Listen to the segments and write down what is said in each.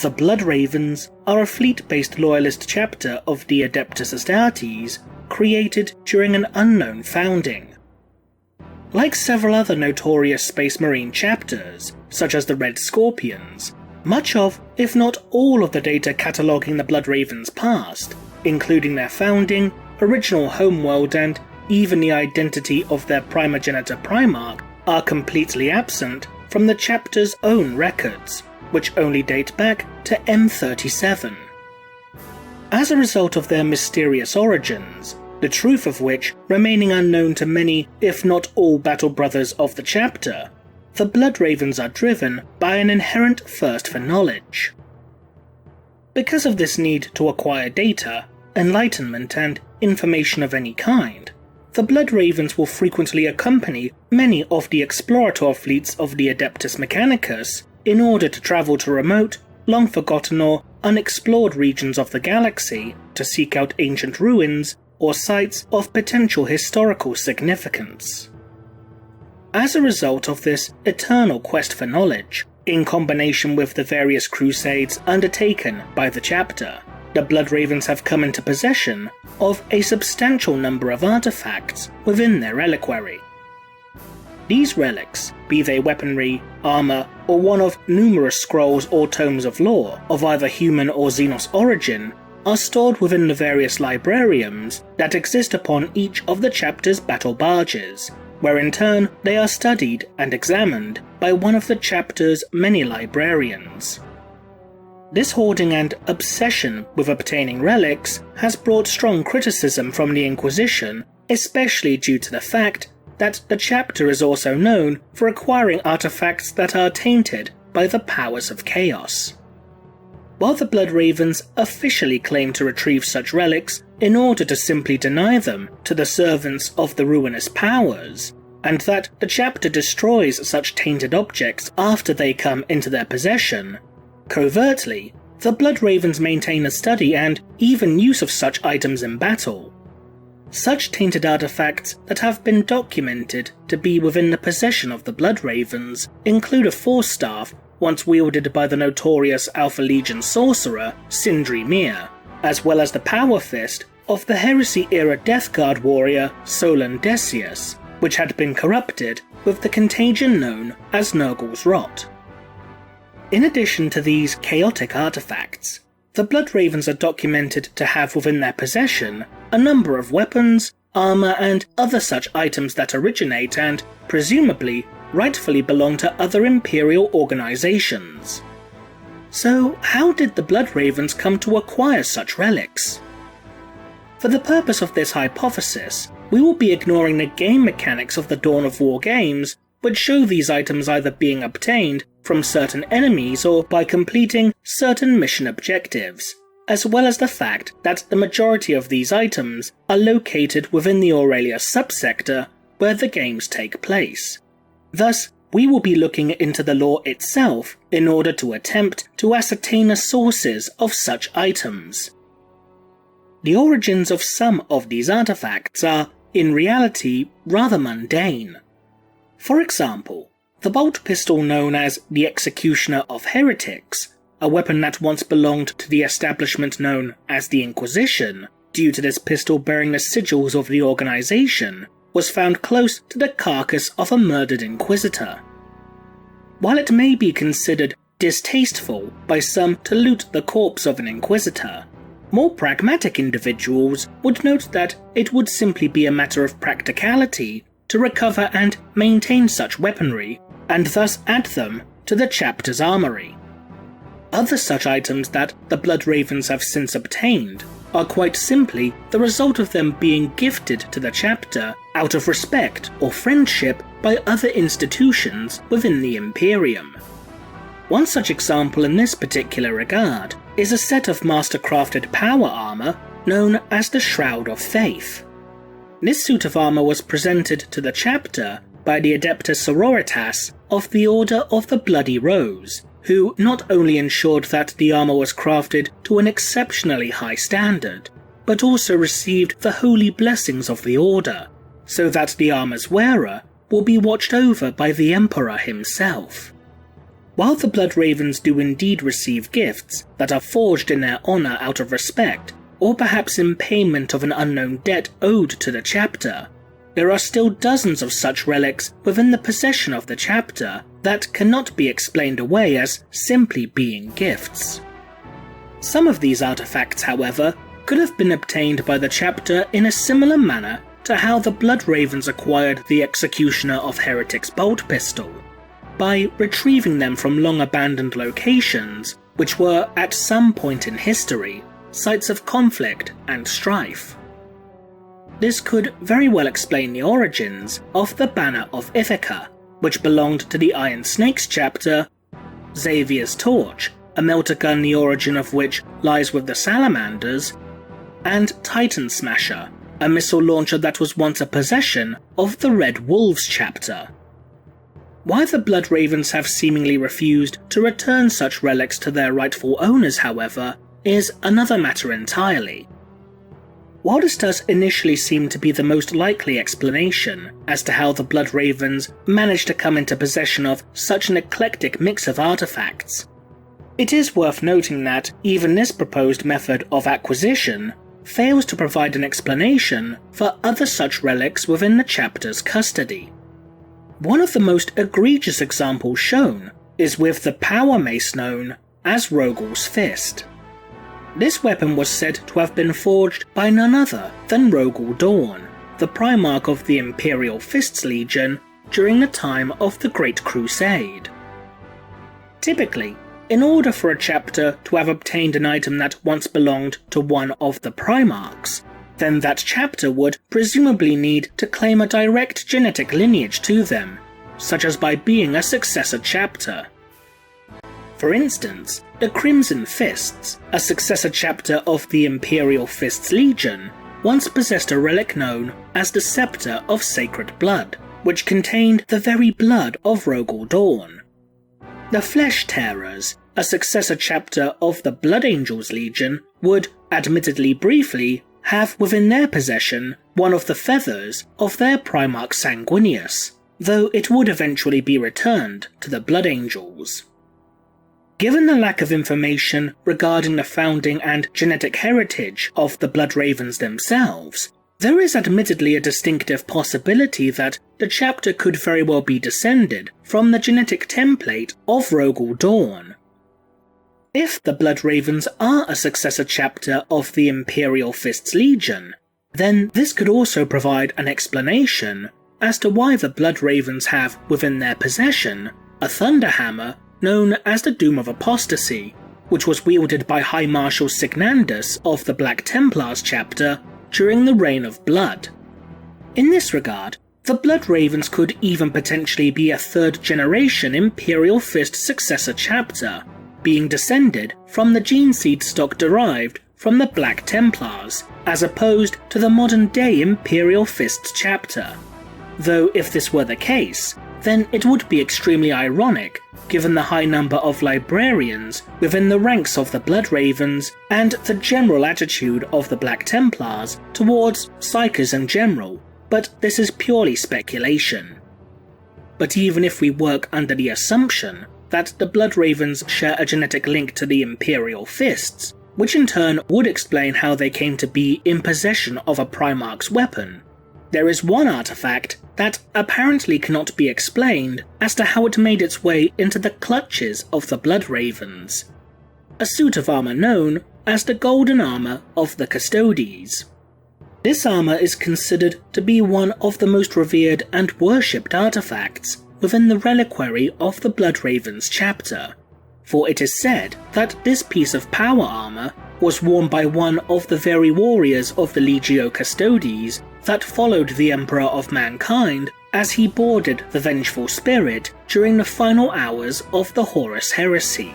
The Blood Ravens are a fleet-based loyalist chapter of the Adeptus Astartes, created during an unknown founding. Like several other notorious Space Marine chapters, such as the Red Scorpions, much of, if not all of the data cataloguing the Blood Ravens' past, including their founding, original homeworld and even the identity of their primogenitor Primarch, are completely absent from the chapter's own records, which only date back to M37. As a result of their mysterious origins, the truth of which remaining unknown to many, if not all, Battle Brothers of the chapter, the Blood Ravens are driven by an inherent thirst for knowledge. Because of this need to acquire data, enlightenment, and information of any kind, the Blood Ravens will frequently accompany many of the explorator fleets of the Adeptus Mechanicus in order to travel to remote, long-forgotten or unexplored regions of the galaxy to seek out ancient ruins or sites of potential historical significance. As a result of this eternal quest for knowledge, in combination with the various crusades undertaken by the chapter, the Blood Ravens have come into possession of a substantial number of artifacts within their reliquary. These relics, be they weaponry, armor, or one of numerous scrolls or tomes of lore of either human or Xenos origin, are stored within the various librariums that exist upon each of the chapter's battle barges, where in turn they are studied and examined by one of the chapter's many librarians. This hoarding and obsession with obtaining relics has brought strong criticism from the Inquisition, especially due to the fact that the chapter is also known for acquiring artifacts that are tainted by the powers of chaos. While the Blood Ravens officially claim to retrieve such relics in order to simply deny them to the servants of the ruinous powers, and that the chapter destroys such tainted objects after they come into their possession, covertly, the Blood Ravens maintain a study and even use of such items in battle. Such tainted artifacts that have been documented to be within the possession of the Blood Ravens include a Force Staff once wielded by the notorious Alpha Legion sorcerer Sindri Mir, as well as the Power Fist of the Heresy-era Death Guard warrior Solon Decius, which had been corrupted with the contagion known as Nurgle's Rot. In addition to these chaotic artifacts, the Blood Ravens are documented to have within their possession a number of weapons, armor, and other such items that originate and, presumably, rightfully belong to other Imperial organizations. So, how did the Blood Ravens come to acquire such relics? For the purpose of this hypothesis, we will be ignoring the game mechanics of the Dawn of War games, which show these items either being obtained from certain enemies or by completing certain mission objectives, as well as the fact that the majority of these items are located within the Aurelia subsector where the games take place. Thus, we will be looking into the lore itself in order to attempt to ascertain the sources of such items. The origins of some of these artifacts are, in reality, rather mundane. For example, the bolt pistol known as the Executioner of Heretics, a weapon that once belonged to the establishment known as the Inquisition, due to this pistol bearing the sigils of the organization, was found close to the carcass of a murdered Inquisitor. While it may be considered distasteful by some to loot the corpse of an Inquisitor, more pragmatic individuals would note that it would simply be a matter of practicality to recover and maintain such weaponry, and thus add them to the chapter's armory. Other such items that the Blood Ravens have since obtained are quite simply the result of them being gifted to the chapter out of respect or friendship by other institutions within the Imperium. One such example in this particular regard is a set of master-crafted power armor known as the Shroud of Faith. This suit of armor was presented to the chapter by the Adeptus Sororitas of the Order of the Bloody Rose, who not only ensured that the armor was crafted to an exceptionally high standard, but also received the holy blessings of the Order, so that the armor's wearer will be watched over by the Emperor himself. While the Blood Ravens do indeed receive gifts that are forged in their honour out of respect, or perhaps in payment of an unknown debt owed to the chapter, there are still dozens of such relics within the possession of the chapter that cannot be explained away as simply being gifts. Some of these artifacts, however, could have been obtained by the chapter in a similar manner to how the Blood Ravens acquired the Executioner of Heretics bolt pistol, by retrieving them from long-abandoned locations which were, at some point in history, sites of conflict and strife. This could very well explain the origins of the Banner of Ithaca, which belonged to the Iron Snakes chapter, Xavier's Torch, a melter gun the origin of which lies with the Salamanders, and Titan Smasher, a missile launcher that was once a possession of the Red Wolves chapter. Why the Blood Ravens have seemingly refused to return such relics to their rightful owners, however, is another matter entirely. While this does initially seem to be the most likely explanation as to how the Blood Ravens managed to come into possession of such an eclectic mix of artifacts, it is worth noting that even this proposed method of acquisition fails to provide an explanation for other such relics within the chapter's custody. One of the most egregious examples shown is with the power mace known as Rogal's Fist. This weapon was said to have been forged by none other than Rogal Dorn, the Primarch of the Imperial Fists Legion during the time of the Great Crusade. Typically, in order for a chapter to have obtained an item that once belonged to one of the Primarchs, then that chapter would presumably need to claim a direct genetic lineage to them, such as by being a successor chapter. For instance, the Crimson Fists, a successor chapter of the Imperial Fists Legion, once possessed a relic known as the Scepter of Sacred Blood, which contained the very blood of Rogal Dorn. The Flesh Tearers, a successor chapter of the Blood Angels Legion, would, admittedly briefly, have within their possession one of the feathers of their Primarch Sanguinius, though it would eventually be returned to the Blood Angels. Given the lack of information regarding the founding and genetic heritage of the Blood Ravens themselves, there is admittedly a distinctive possibility that the chapter could very well be descended from the genetic template of Rogal Dorn. If the Blood Ravens are a successor chapter of the Imperial Fists Legion, then this could also provide an explanation as to why the Blood Ravens have within their possession a Thunderhammer known as the Doom of Apostasy, which was wielded by High Marshal Signandus of the Black Templars chapter during the Reign of Blood. In this regard, the Blood Ravens could even potentially be a third-generation Imperial Fist successor chapter, being descended from the gene seed stock derived from the Black Templars, as opposed to the modern-day Imperial Fists chapter. Though if this were the case, then it would be extremely ironic given the high number of librarians within the ranks of the Blood Ravens and the general attitude of the Black Templars towards Psykers in general, but this is purely speculation. But even if we work under the assumption that the Blood Ravens share a genetic link to the Imperial Fists, which in turn would explain how they came to be in possession of a Primarch's weapon, there is one artifact that apparently cannot be explained as to how it made its way into the clutches of the Blood Ravens. A suit of armor known as the Golden Armor of the Custodians. This armor is considered to be one of the most revered and worshipped artifacts within the reliquary of the Blood Ravens chapter, for it is said that this piece of power armor was worn by one of the very warriors of the Legio Custodes that followed the Emperor of Mankind as he boarded the Vengeful Spirit during the final hours of the Horus Heresy.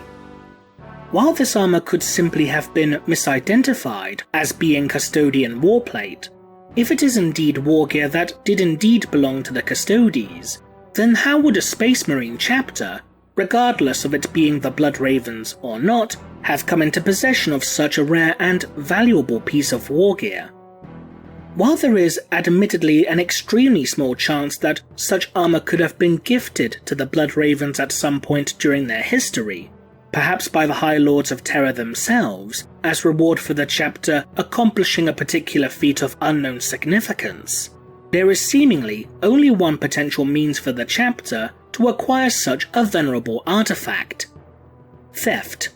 While this armor could simply have been misidentified as being Custodian warplate, if it is indeed war gear that did indeed belong to the Custodes, then how would a Space Marine chapter, regardless of it being the Blood Ravens or not, have come into possession of such a rare and valuable piece of war gear? While there is admittedly an extremely small chance that such armor could have been gifted to the Blood Ravens at some point during their history, perhaps by the High Lords of Terror themselves, as reward for the chapter accomplishing a particular feat of unknown significance, there is seemingly only one potential means for the chapter to acquire such a venerable artifact: theft.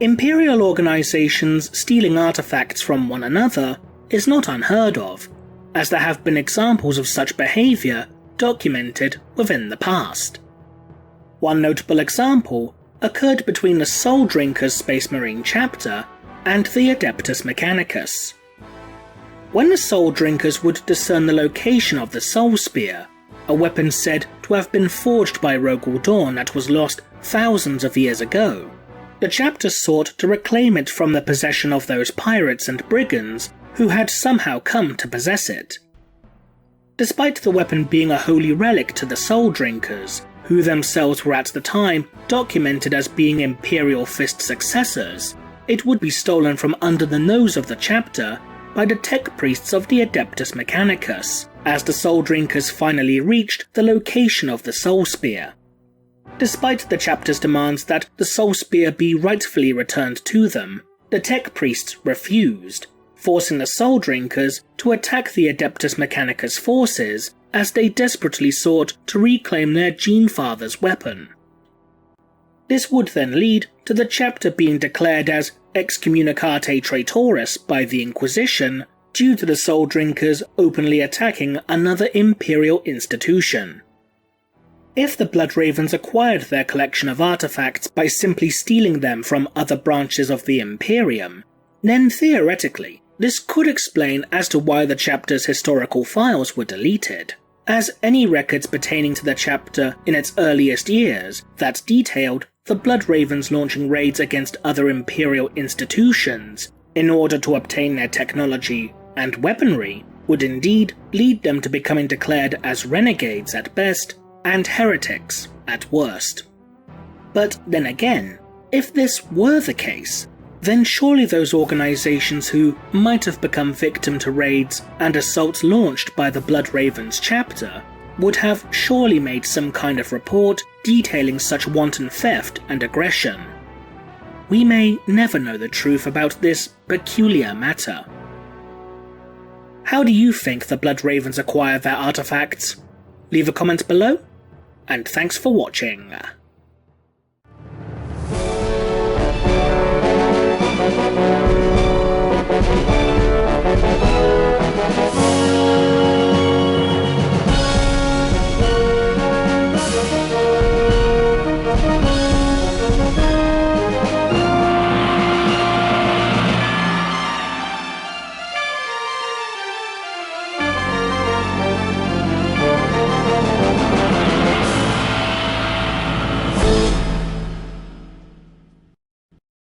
Imperial organizations stealing artifacts from one another is not unheard of, as there have been examples of such behavior documented within the past. One notable example occurred between the Soul Drinkers Space Marine chapter and the Adeptus Mechanicus. When the Soul Drinkers would discern the location of the Soul Spear, a weapon said to have been forged by Rogel Dawn that was lost thousands of years ago, the chapter sought to reclaim it from the possession of those pirates and brigands who had somehow come to possess it. Despite the weapon being a holy relic to the Soul Drinkers, who themselves were at the time documented as being Imperial Fist successors, it would be stolen from under the nose of the chapter by the tech priests of the Adeptus Mechanicus, as the Soul Drinkers finally reached the location of the Soul Spear. Despite the chapter's demands that the Soul Spear be rightfully returned to them, the tech priests refused, forcing the Soul Drinkers to attack the Adeptus Mechanicus forces as they desperately sought to reclaim their Gene Father's weapon. This would then lead to the chapter being declared as excommunicate traitoris by the Inquisition due to the Soul Drinkers openly attacking another Imperial institution. If the Blood Ravens acquired their collection of artifacts by simply stealing them from other branches of the Imperium, then theoretically, this could explain as to why the chapter's historical files were deleted, as any records pertaining to the chapter in its earliest years that detailed the Blood Ravens launching raids against other Imperial institutions in order to obtain their technology and weaponry would indeed lead them to becoming declared as renegades at best and heretics at worst. But then again, if this were the case, then surely those organizations who might have become victim to raids and assaults launched by the Blood Ravens chapter would have surely made some kind of report detailing such wanton theft and aggression. We may never know the truth about this peculiar matter. How do you think the Blood Ravens acquire their artifacts? Leave a comment below, and thanks for watching.